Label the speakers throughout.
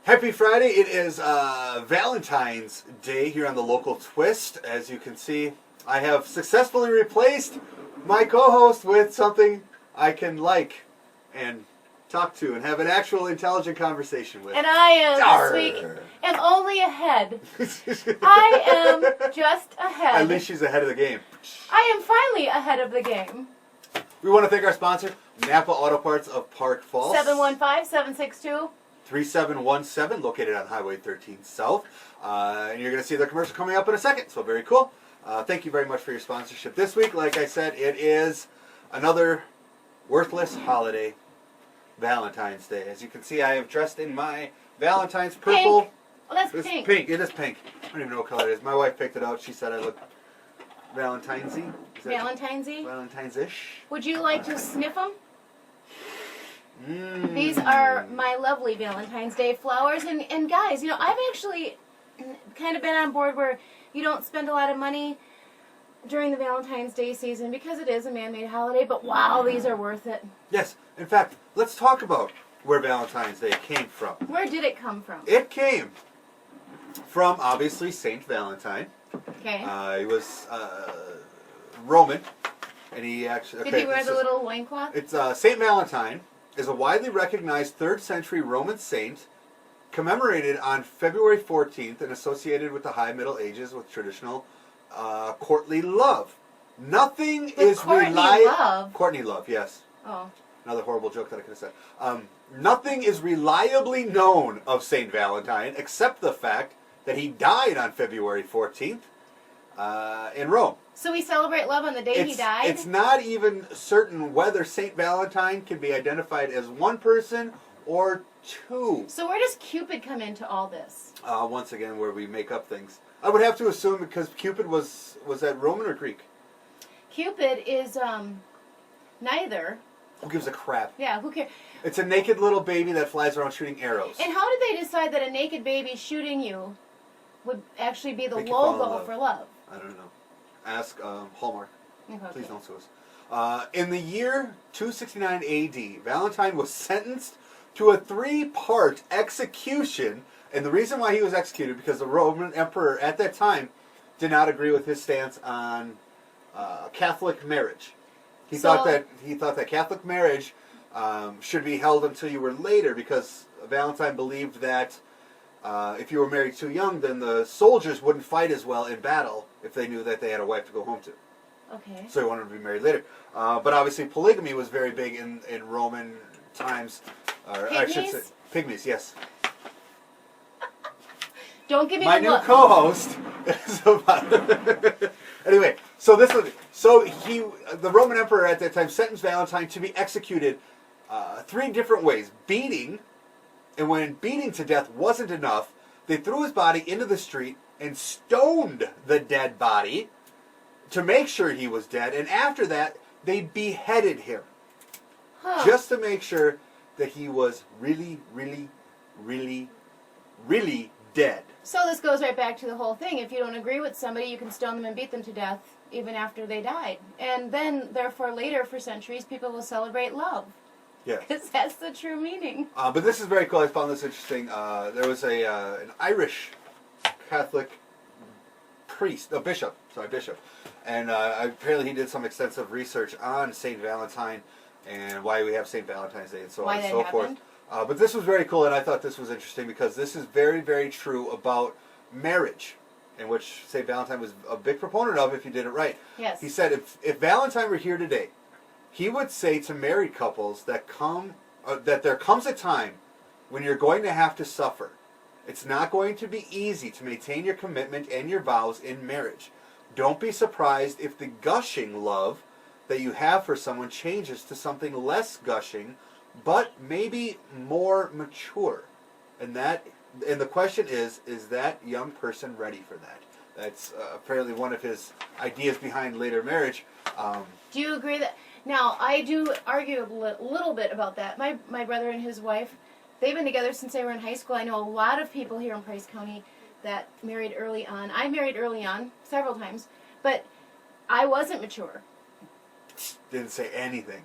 Speaker 1: Happy Friday. It is Valentine's Day here on the local twist. As you can see, I have successfully replaced my co-host with something I can like and talk to and have an actual intelligent conversation with.
Speaker 2: And I am this week am only ahead. I am just ahead.
Speaker 1: At least she's ahead of the game.
Speaker 2: I am finally ahead of the game.
Speaker 1: We want to thank our sponsor, Napa Auto Parts of Park Falls.
Speaker 2: 715-762-3717,
Speaker 1: located on Highway 13 South. And you're going to see their commercial coming up in a second, so very cool. Thank you very much for your sponsorship this week. Like I said, it is another worthless holiday, Valentine's Day. As you can see, I have dressed in my Valentine's purple.
Speaker 2: Pink. Oh, that's
Speaker 1: It's
Speaker 2: pink.
Speaker 1: pink. It is pink. I don't even know what color it is. My wife picked it out. She said I look Valentine's-y.
Speaker 2: Valentine's-y?
Speaker 1: Valentine's-ish.
Speaker 2: Would you like to sniff them? These are my lovely Valentine's Day flowers. And guys, you know, I've actually kind of been on board where you don't spend a lot of money during the Valentine's Day season because it is a man-made holiday, but wow, these are worth it.
Speaker 1: Yes. In fact, let's talk about where Valentine's Day came from.
Speaker 2: Where did it come from?
Speaker 1: It came from, obviously, St. Valentine.
Speaker 2: Okay.
Speaker 1: He was Roman, and he actually...
Speaker 2: Did he wear the little loincloth?
Speaker 1: It's St. Valentine is a widely recognized 3rd century Roman saint commemorated on February 14th and associated with the High Middle Ages with traditional courtly love. Nothing
Speaker 2: With
Speaker 1: is
Speaker 2: Courtney Love?
Speaker 1: Courtney Love, yes.
Speaker 2: Oh.
Speaker 1: Another horrible joke that I could have said. Nothing is reliably known of St. Valentine except the fact that he died on February 14th in Rome.
Speaker 2: So we celebrate love on the day he died?
Speaker 1: It's not even certain whether St. Valentine can be identified as one person or two.
Speaker 2: So where does Cupid come into all this?
Speaker 1: Once again, where we make up things. I would have to assume because Cupid was that Roman or Greek?
Speaker 2: Cupid is neither.
Speaker 1: Who gives a crap?
Speaker 2: Yeah, who cares?
Speaker 1: It's a naked little baby that flies around shooting arrows.
Speaker 2: And how did they decide that a naked baby shooting you would actually be the
Speaker 1: Make you fall in
Speaker 2: logo
Speaker 1: love.
Speaker 2: for love?
Speaker 1: I don't know. Ask Hallmark.
Speaker 2: Okay.
Speaker 1: Please don't sue us. In the year 269 AD, Valentine was sentenced to a 3-part execution. And the reason why he was executed, because the Roman emperor at that time did not agree with his stance on Catholic marriage. He thought that Catholic marriage should be held until you were later, because Valentine believed that if you were married too young, then the soldiers wouldn't fight as well in battle if they knew that they had a wife to go home to.
Speaker 2: Okay.
Speaker 1: So he wanted to be married later. But obviously polygamy was very big in Roman times.
Speaker 2: Pygmies?
Speaker 1: I should say, pygmies, yes.
Speaker 2: Don't give me
Speaker 1: My
Speaker 2: the
Speaker 1: new
Speaker 2: look.
Speaker 1: co-host. Anyway, the Roman emperor at that time sentenced Valentine to be executed 3 different ways. Beating, and when beating to death wasn't enough, they threw his body into the street and stoned the dead body to make sure he was dead. And after that, they beheaded him. Just to make sure that he was really, really, really, really dead.
Speaker 2: So this goes right back to the whole thing. If you don't agree with somebody, you can stone them and beat them to death even after they died. And then, therefore, later for centuries, people will celebrate love.
Speaker 1: Yeah.
Speaker 2: Because that's the true meaning.
Speaker 1: But this is very cool. I found this interesting. There was an Irish Catholic bishop. And apparently he did some extensive research on St. Valentine and why we have St. Valentine's Day and so on and so forth. But this was very cool, and I thought this was interesting because this is very, very true about marriage, in which St. Valentine was a big proponent of if you did it right.
Speaker 2: Yes.
Speaker 1: He said if Valentine were here today, he would say to married couples that there comes a time when you're going to have to suffer. It's not going to be easy to maintain your commitment and your vows in marriage. Don't be surprised if the gushing love that you have for someone changes to something less gushing, but maybe more mature. And the question is that young person ready for that? That's apparently one of his ideas behind later marriage.
Speaker 2: Do you agree that... Now, I do argue a little bit about that. My brother and his wife, they've been together since they were in high school. I know a lot of people here in Price County that married early on. I married early on several times, but I wasn't mature.
Speaker 1: Didn't say anything.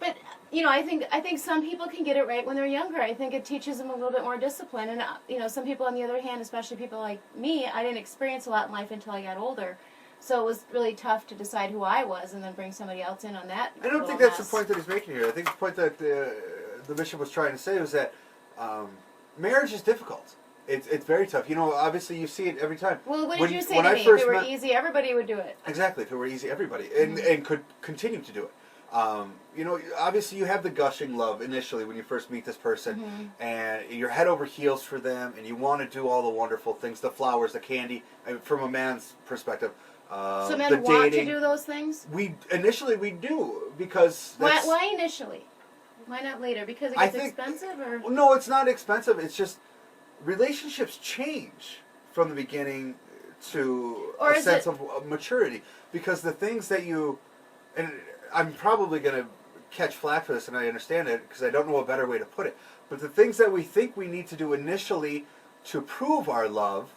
Speaker 2: But I think some people can get it right when they're younger. I think it teaches them a little bit more discipline. And some people, on the other hand, especially people like me, I didn't experience a lot in life until I got older. So it was really tough to decide who I was and then bring somebody else in on that.
Speaker 1: I don't think that's the point that he's making here. I think the point that the bishop was trying to say was that marriage is difficult. It's very tough. Obviously you see it every time.
Speaker 2: Well, what did you say to me? If it were easy, everybody would do it.
Speaker 1: Exactly. If it were easy, everybody. And could continue to do it. Obviously you have the gushing love initially when you first meet this person, and you're head over heels for them, and you want to do all the wonderful things, the flowers, the candy. From a man's perspective,
Speaker 2: so men want to do those things?
Speaker 1: Initially we do, because
Speaker 2: why initially? Why not later? Because it gets expensive, or
Speaker 1: no? It's not expensive. It's just relationships change from the beginning to a sense of maturity, because the things that and I'm probably going to catch flack for this, and I understand it because I don't know a better way to put it, but the things that we think we need to do initially to prove our love,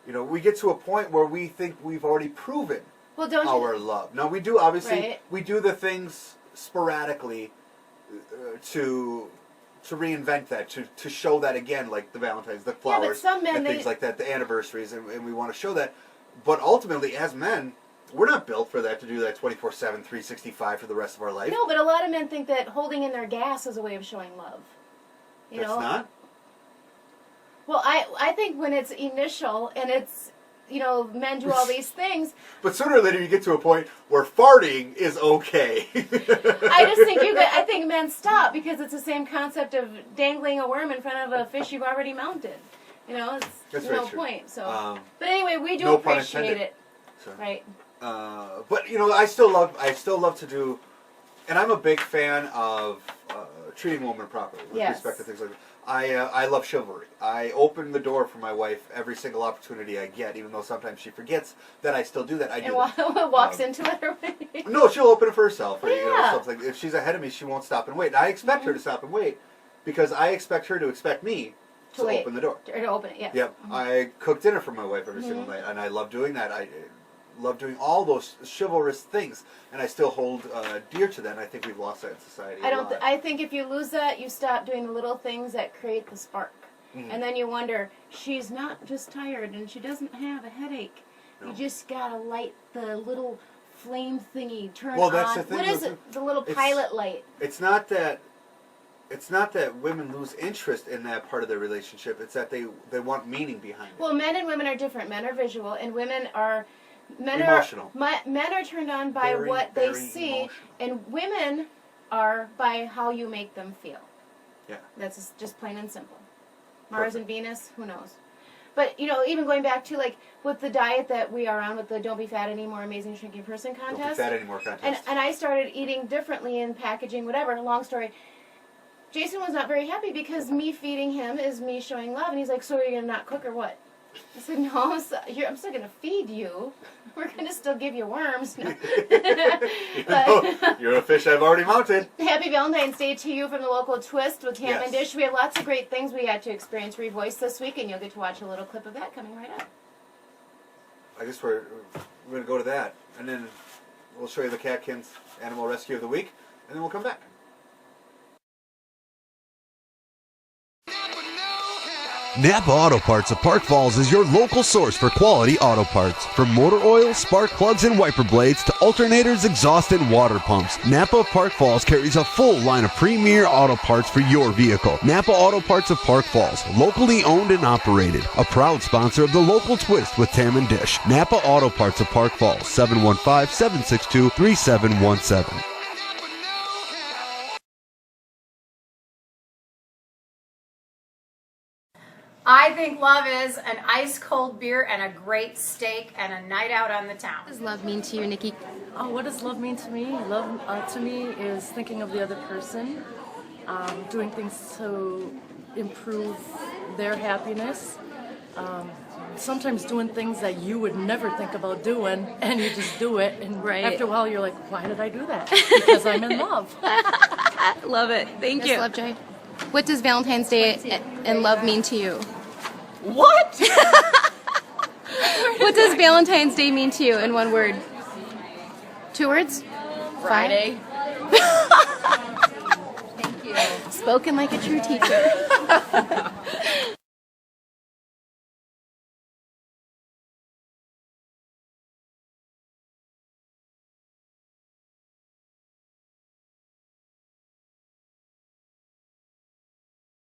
Speaker 1: we get to a point where we think we've already proven our love. Now we do, obviously, we do the things sporadically to reinvent that, to show that again, like the Valentine's, the flowers, and things like that, the anniversaries, and we want to show that. But ultimately, as men, we're not built for that, to do that 24/7, 365 for the rest of our life.
Speaker 2: No, but a lot of men think that holding in their gas is a way of showing love.
Speaker 1: It's not?
Speaker 2: Well, I think when it's initial and it's, men do all these things.
Speaker 1: But sooner or later you get to a point where farting is okay.
Speaker 2: I think men stop because it's the same concept of dangling a worm in front of a fish you've already mounted. It's no point. So, but anyway, we do appreciate it.
Speaker 1: So,
Speaker 2: right.
Speaker 1: But I still love to do, and I'm a big fan of treating women properly with respect to things like that. I love chivalry. I open the door for my wife every single opportunity I get, even though sometimes she forgets that I still do that. I do that.
Speaker 2: Walks into it or
Speaker 1: No, she'll open it for herself. Or, something. If she's ahead of me, she won't stop and wait. And I expect her to stop and wait, because I expect her to expect me to open the door.
Speaker 2: To open it, yes.
Speaker 1: Yep. I cook dinner for my wife every single night, and I love doing that. I love doing all those chivalrous things, and I still hold dear to that, and I think we've lost that in society a lot.
Speaker 2: I think if you lose that, you stop doing the little things that create the spark. And then you wonder, she's not just tired, and she doesn't have a headache. No. You just gotta light the little flame thingy, turn on.
Speaker 1: That's the thing.
Speaker 2: What is it? The little pilot light.
Speaker 1: It's not that women lose interest in that part of their relationship. It's that they want meaning behind it.
Speaker 2: Well, men and women are different. Men are visual, and women are... Men
Speaker 1: emotional.
Speaker 2: Men are turned on by what they see, emotional. And women are by how you make them feel.
Speaker 1: Yeah.
Speaker 2: That's just plain and simple. Mars and Venus, who knows? But, even going back to, with the diet that we are on with the Don't Be Fat Anymore Amazing Shrinking Person contest.
Speaker 1: Don't Be Fat Anymore contest.
Speaker 2: And I started eating differently in packaging, whatever, long story. Jason was not very happy because me feeding him is me showing love. And he's like, so are you going to not cook or what? I said, no, I'm still going to feed you. We're going to still give you worms. No.
Speaker 1: You're a fish I've already mounted.
Speaker 2: Happy Valentine's Day to you from the local Twist with Tam and Disch. We have lots of great things we got to experience Revoice this week, and you'll get to watch a little clip of that coming right up.
Speaker 1: I guess we're going to go to that, and then we'll show you the Catkins Animal Rescue of the Week, and then we'll come back.
Speaker 3: Napa Auto Parts of Park Falls is your local source for quality auto parts. From motor oil, spark plugs, and wiper blades to alternators, exhaust, and water pumps, Napa Park Falls carries a full line of premier auto parts for your vehicle. Napa Auto Parts of Park Falls, locally owned and operated. A proud sponsor of the local Twist with Tam and Disch. Napa Auto Parts of Park Falls, 715-762-3717.
Speaker 4: I think love is an ice-cold beer and a great steak and a night out on the town.
Speaker 5: What does love mean to you, Nikki?
Speaker 6: Oh, what does love mean to me? Love to me is thinking of the other person, doing things to improve their happiness, sometimes doing things that you would never think about doing, and you just do it, and after a while you're like, why did I do that? Because I'm in love.
Speaker 5: Love it. Thank you.
Speaker 2: Love, Jay.
Speaker 5: What does Valentine's Day and love mean to you?
Speaker 6: What?
Speaker 5: What does Valentine's Day mean to you in one word? 2 words?
Speaker 6: Friday.
Speaker 4: Thank you.
Speaker 5: Spoken like a true teacher.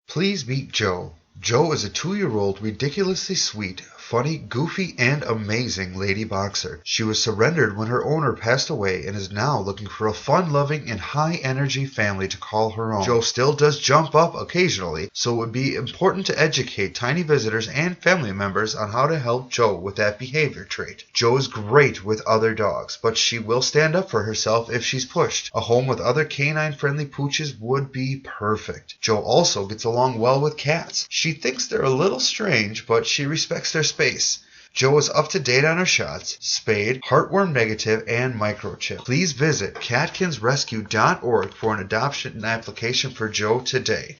Speaker 3: Please meet Joe. Joe is a 2-year-old, ridiculously sweet, funny, goofy, and amazing lady boxer. She was surrendered when her owner passed away and is now looking for a fun-loving and high-energy family to call her own. Joe still does jump up occasionally, so it would be important to educate tiny visitors and family members on how to help Joe with that behavior trait. Joe is great with other dogs, but she will stand up for herself if she's pushed. A home with other canine-friendly pooches would be perfect. Joe also gets along well with cats. She thinks they're a little strange, but she respects their space. Joe is up to date on her shots, spayed, heartworm negative, and microchip. Please visit catkinsrescue.org for an adoption application for Joe today.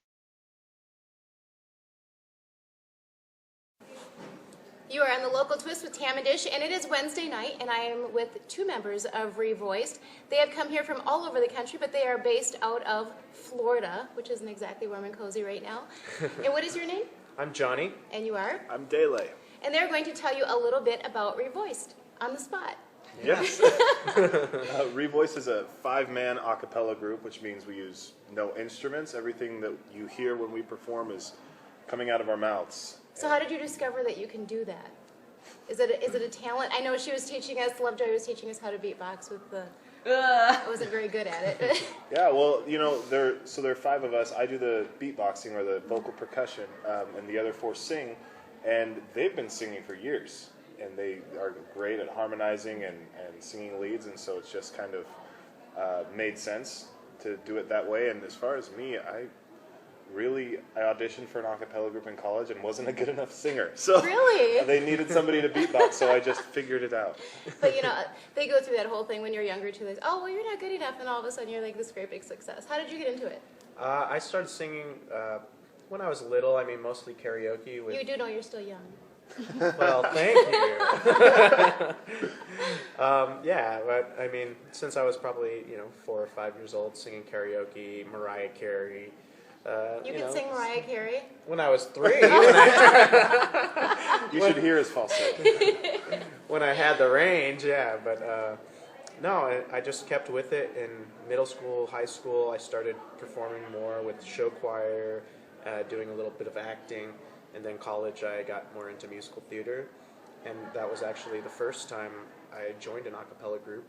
Speaker 2: You are on the Local Twist with Tam and Disch, and it is Wednesday night, and I am with 2 members of Revoiced. They have come here from all over the country, but they are based out of Florida, which isn't exactly warm and cozy right now. And what is your name?
Speaker 7: I'm Johnny.
Speaker 2: And you are?
Speaker 8: I'm Dele.
Speaker 2: And they're going to tell you a little bit about Revoiced on the spot.
Speaker 8: Yes. Revoiced is a 5-man a cappella group, which means we use no instruments. Everything that you hear when we perform is coming out of our mouths.
Speaker 2: So how did you discover that you can do that? Is it a talent? I know she was teaching us, Lovejoy was teaching us how to beatbox with the... I wasn't very good at it.
Speaker 8: Yeah, well, you know, there are 5 of us. I do the beatboxing or the vocal percussion, and the other 4 sing, and they've been singing for years, and they are great at harmonizing and singing leads, and so it's just kind of made sense to do it that way. And as far as me, I auditioned for an a cappella group in college and wasn't a good enough singer. So
Speaker 2: really?
Speaker 8: They needed somebody to beatbox, so I just figured it out.
Speaker 2: But you know, they go through that whole thing when you're younger too. They say, oh, well, you're not good enough, and all of a sudden you're like this great big success. How did you get into it?
Speaker 7: I started singing when I was little. I mean, mostly karaoke.
Speaker 2: You do know you're still young.
Speaker 7: Well, thank you. Yeah, but I mean, since I was probably 4 or 5 years old, singing karaoke, Mariah Carey.
Speaker 2: You can sing Mariah Carey?
Speaker 7: When I was 3.
Speaker 8: You should hear his falsetto.
Speaker 7: When I had the range, yeah. But no, I just kept with it. In middle school, high school, I started performing more with show choir, doing a little bit of acting. And then college, I got more into musical theater. And that was actually the first time I joined an a cappella group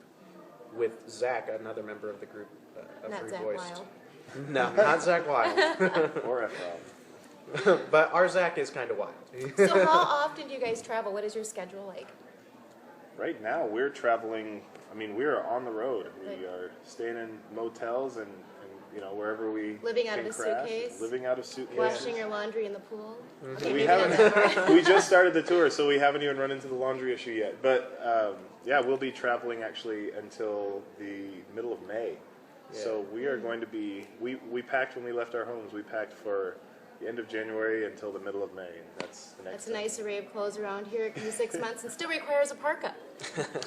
Speaker 7: with Zach, another member of the group of
Speaker 2: Not Zach
Speaker 7: Revoiced.
Speaker 2: Wild.
Speaker 7: No, not Zach Wild.
Speaker 8: Or Ephraim.
Speaker 7: But our Zach is kind of wild.
Speaker 2: So how often do you guys travel? What is your schedule like?
Speaker 8: Right now, we're traveling. I mean, we are on the road. We are staying in motels and wherever we
Speaker 2: living out
Speaker 8: can
Speaker 2: of a
Speaker 8: crash,
Speaker 2: suitcase.
Speaker 8: living out of suitcases.
Speaker 2: Washing your laundry in the pool. Okay,
Speaker 8: We haven't. We just started the tour, so we haven't even run into the laundry issue yet. But yeah, we'll be traveling actually until the middle of May. Yeah. So we are going to be. We packed when we left our homes. We packed for the end of January until the middle of May. That's the next.
Speaker 2: That's a nice array of clothes around here. It can be 6 months and still requires a parka.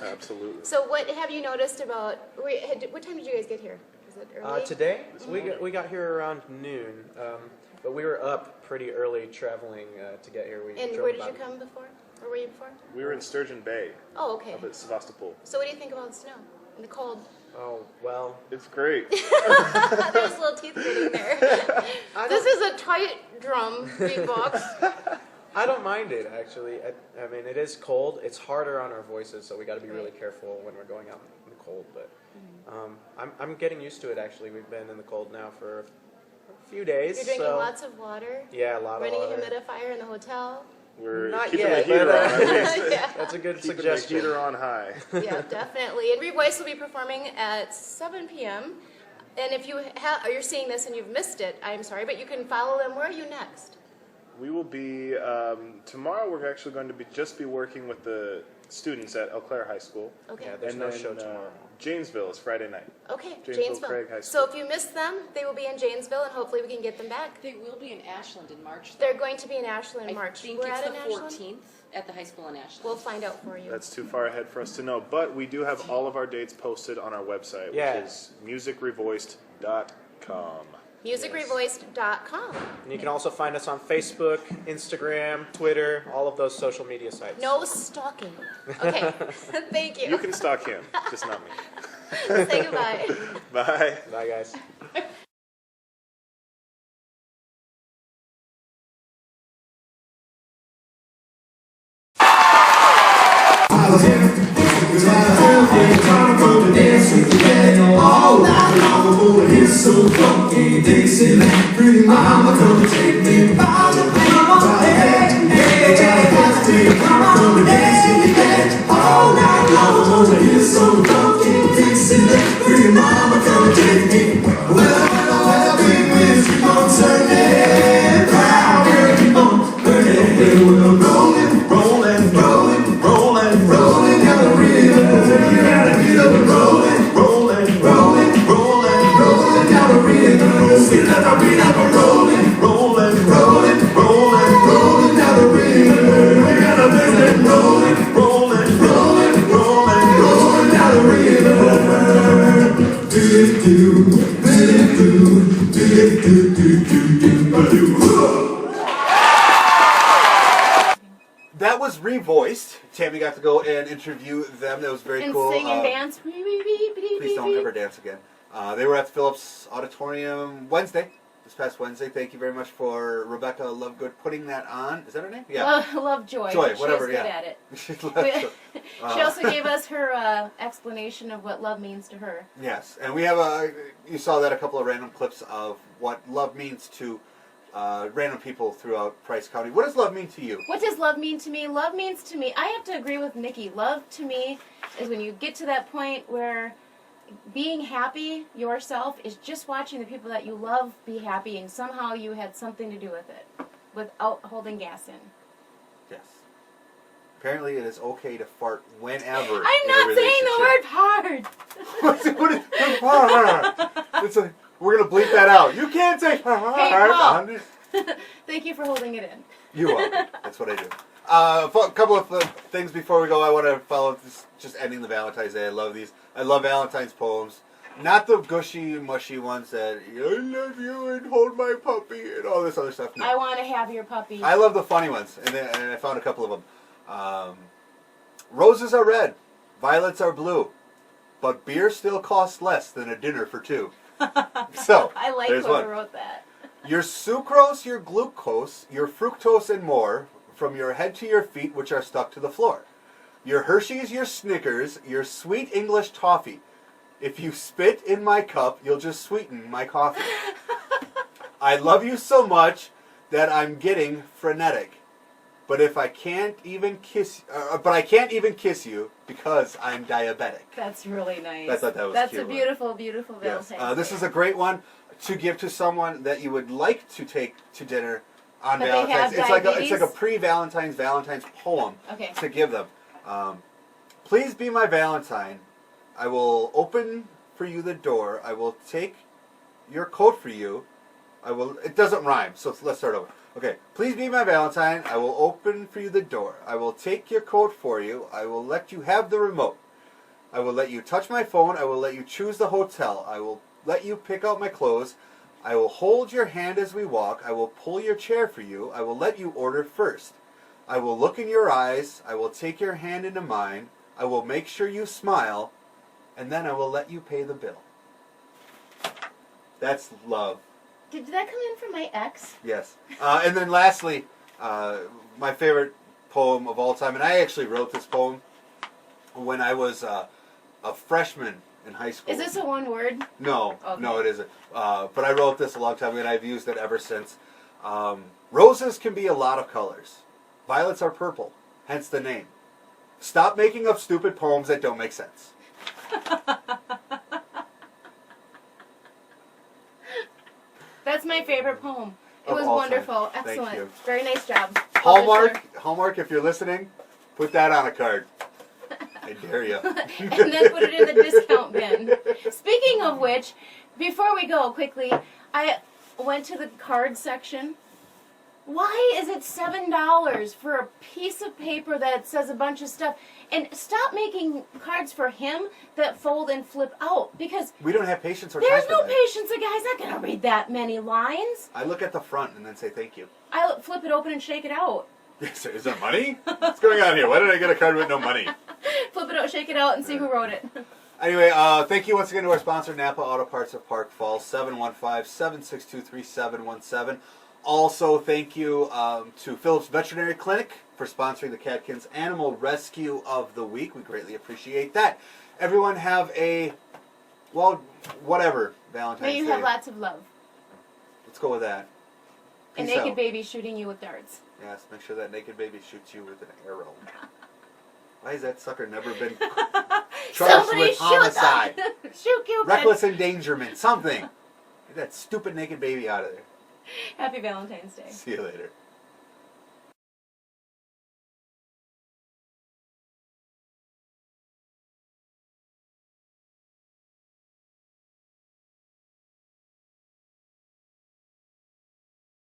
Speaker 8: Absolutely.
Speaker 2: So what have you noticed about? What time did you guys get here? Is it early?
Speaker 7: Today we got here around noon, but we were up pretty early traveling to get here.
Speaker 2: And where did you come before? Where were you before?
Speaker 8: We were in Sturgeon Bay.
Speaker 2: Oh, okay.
Speaker 8: Up at Sevastopol.
Speaker 2: So what do you think about the snow and the cold?
Speaker 7: Oh, well.
Speaker 8: It's great.
Speaker 2: There's little teeth gritting there. This is a tight drum beatbox.
Speaker 7: I don't mind it, actually. I mean, it is cold. It's harder on our voices, so we got to be really careful when we're going out in the cold. But I'm getting used to it, actually. We've been in the cold now for a few days.
Speaker 2: You're drinking lots of water?
Speaker 7: Yeah, a lot of water.
Speaker 2: Running a humidifier in the hotel?
Speaker 8: We're
Speaker 7: not
Speaker 8: keeping
Speaker 7: yet,
Speaker 8: the heater on. At least.
Speaker 2: Yeah.
Speaker 7: That's a good
Speaker 8: Keeping
Speaker 7: suggestion.
Speaker 8: the heater on high.
Speaker 2: Yeah, definitely. And Revoice will be performing at 7 p.m. And if you're seeing this and you've missed it, I'm sorry, but you can follow them. Where are you next?
Speaker 8: We will be tomorrow. We're actually going to just be working with the students at Eau Claire High School.
Speaker 2: Okay.
Speaker 7: Yeah, there's
Speaker 8: And
Speaker 7: no
Speaker 8: then,
Speaker 7: show tomorrow.
Speaker 8: Janesville is Friday night.
Speaker 2: Okay,
Speaker 8: Janesville Craig High
Speaker 2: So
Speaker 8: School.
Speaker 2: if you missed them, they will be in Janesville, and hopefully we can get them back.
Speaker 9: They will be in Ashland in March.
Speaker 2: They're going to be in Ashland in
Speaker 9: I
Speaker 2: March.
Speaker 9: think
Speaker 2: We're
Speaker 9: it's
Speaker 2: at
Speaker 9: the
Speaker 2: in Ashland?
Speaker 9: 14th at the high school in Ashland.
Speaker 2: We'll find out for you.
Speaker 8: That's too far ahead for us to know, but we do have all of our dates posted on our website,
Speaker 7: Yeah.
Speaker 8: which is musicrevoiced.com.
Speaker 2: MusicRevoiced.com.
Speaker 7: And you can also find us on Facebook, Instagram, Twitter, all of those social media sites.
Speaker 2: No stalking. Okay. Thank you.
Speaker 8: You can stalk him, just not me.
Speaker 2: Say goodbye.
Speaker 8: Bye.
Speaker 7: Bye, guys.
Speaker 10: It's so funky, Dixieland, pretty mama, come take me by the hand. Hey, just take mama, come Dixieland, all night long. It's so funky, Dixieland, pretty mama, come take me. Well, big wheels keep on turning, proud girl keep on burning. We're rolling, rolling, rolling, rolling, rolling down the river. You gotta get up and rolling, rolling, rolling, rolling, rolling down the river. See that I mean I'm rolling, rolling, rolling, rolling, rolling down the river. We gotta be that rolling, rolling, rolling, rolling, rolling down the river. Do do do do do do do do do.
Speaker 1: That was revoiced. Tammy got to go and interview them. That was very
Speaker 2: And
Speaker 1: cool.
Speaker 2: sing and dance.
Speaker 1: Please don't ever dance again. They were at the Phillips Auditorium this past Wednesday. Thank you very much for Rebecca Lovegood putting that on. Is that her name? Yeah.
Speaker 2: Lovejoy.
Speaker 1: Joy, whatever,
Speaker 2: She was good
Speaker 1: yeah.
Speaker 2: at it.
Speaker 1: She's left.
Speaker 2: She also gave us her explanation of what love means to her.
Speaker 1: Yes, and we have you saw that a couple of random clips of what love means to random people throughout Price County. What does love mean to you?
Speaker 2: What does love mean to me? Love means to me, I have to agree with Nikki. Love to me is when you get to that point where being happy yourself is just watching the people that you love be happy, and somehow you had something to do with it without holding gas in.
Speaker 1: Yes. Apparently, it is okay to fart whenever.
Speaker 2: I'm not saying the word hard.
Speaker 1: What is it's like, we're gonna bleep that out. You can't say
Speaker 2: Paul. Thank you for holding it in.
Speaker 1: You're welcome. That's what I do. A couple of things before we go. I want to follow this, just ending the Valentine's Day. I love these. I love Valentine's poems. Not the gushy, mushy ones that I love you and hold my puppy and all this other stuff. No.
Speaker 2: I want to have your puppy.
Speaker 1: I love the funny ones, and I found a couple of them. Roses are red, violets are blue, but beer still costs less than a dinner for two. So
Speaker 2: I like
Speaker 1: there's
Speaker 2: whoever
Speaker 1: one.
Speaker 2: wrote that.
Speaker 1: Your sucrose, your glucose, your fructose and more, from your head to your feet, which are stuck to the floor. Your Hershey's, your Snickers, your sweet English toffee. If you spit in my cup, you'll just sweeten my coffee. I love you so much that I'm getting frenetic. But I can't even kiss you because I'm diabetic.
Speaker 2: That's really nice.
Speaker 1: I thought that was
Speaker 2: That's
Speaker 1: cute
Speaker 2: a
Speaker 1: one.
Speaker 2: beautiful, beautiful
Speaker 1: Yes.
Speaker 2: Valentine's
Speaker 1: This
Speaker 2: Day.
Speaker 1: is a great one to give to someone that you would like to take to dinner on
Speaker 2: But they
Speaker 1: Valentine's.
Speaker 2: have
Speaker 1: It's like a
Speaker 2: diabetes?
Speaker 1: pre-Valentine's poem
Speaker 2: Okay.
Speaker 1: to give them. Please be my Valentine. I will open for you the door. I will take your coat for you. It doesn't rhyme, so let's start over. Okay. Please be my Valentine. I will open for you the door. I will take your coat for you. I will let you have the remote. I will let you touch my phone. I will let you choose the hotel. I will let you pick out my clothes. I will hold your hand as we walk. I will pull your chair for you. I will let you order first. I will look in your eyes. I will take your hand into mine. I will make sure you smile. And then I will let you pay the bill. That's love.
Speaker 2: Did that come in from my ex?
Speaker 1: Yes. And then lastly, my favorite poem of all time, and I actually wrote this poem when I was a freshman in high school.
Speaker 2: Is this a one word?
Speaker 1: No,
Speaker 2: Okay.
Speaker 1: no, it isn't. But I wrote this a long time ago, and I've used it ever since. Roses can be a lot of colors. Violets are purple, hence the name. Stop making up stupid poems that don't make sense.
Speaker 2: That's my favorite poem. It was
Speaker 1: all
Speaker 2: wonderful.
Speaker 1: time. Thank
Speaker 2: Excellent.
Speaker 1: you.
Speaker 2: Very nice job.
Speaker 1: Hallmark, if you're listening, put that on a card. I dare you.
Speaker 2: And then put it in the discount bin. Speaking of which, before we go quickly, I went to the card section. Why is it $7 for a piece of paper that says a bunch of stuff? And stop making cards for him that fold and flip out, because
Speaker 1: We don't have patience or time
Speaker 2: there's
Speaker 1: for
Speaker 2: no
Speaker 1: that.
Speaker 2: patience. A guy's not going to read that many lines.
Speaker 1: I look at the front and then say thank you.
Speaker 2: I flip it open and shake it out.
Speaker 1: Is there money? What's going on here? Why did I get a card with no money?
Speaker 2: Flip it out, shake it out, and see who wrote it.
Speaker 1: Anyway, thank you once again to our sponsor, Napa Auto Parts of Park Falls, 715-762-3717. Also, thank you to Phillips Veterinary Clinic for sponsoring the Catkins Animal Rescue of the Week. We greatly appreciate that. Everyone have a, whatever, Valentine's
Speaker 2: May you
Speaker 1: Day.
Speaker 2: have lots of love.
Speaker 1: Let's go with that.
Speaker 2: A
Speaker 1: Peace
Speaker 2: naked
Speaker 1: out.
Speaker 2: baby shooting you with darts.
Speaker 1: Yes, make sure that naked baby shoots you with an arrow. Why has that sucker never been charged
Speaker 2: Somebody
Speaker 1: with homicide?
Speaker 2: Shoot Cupid.
Speaker 1: Reckless endangerment, something. Get that stupid naked baby out of there.
Speaker 2: Happy Valentine's Day.
Speaker 1: See you later.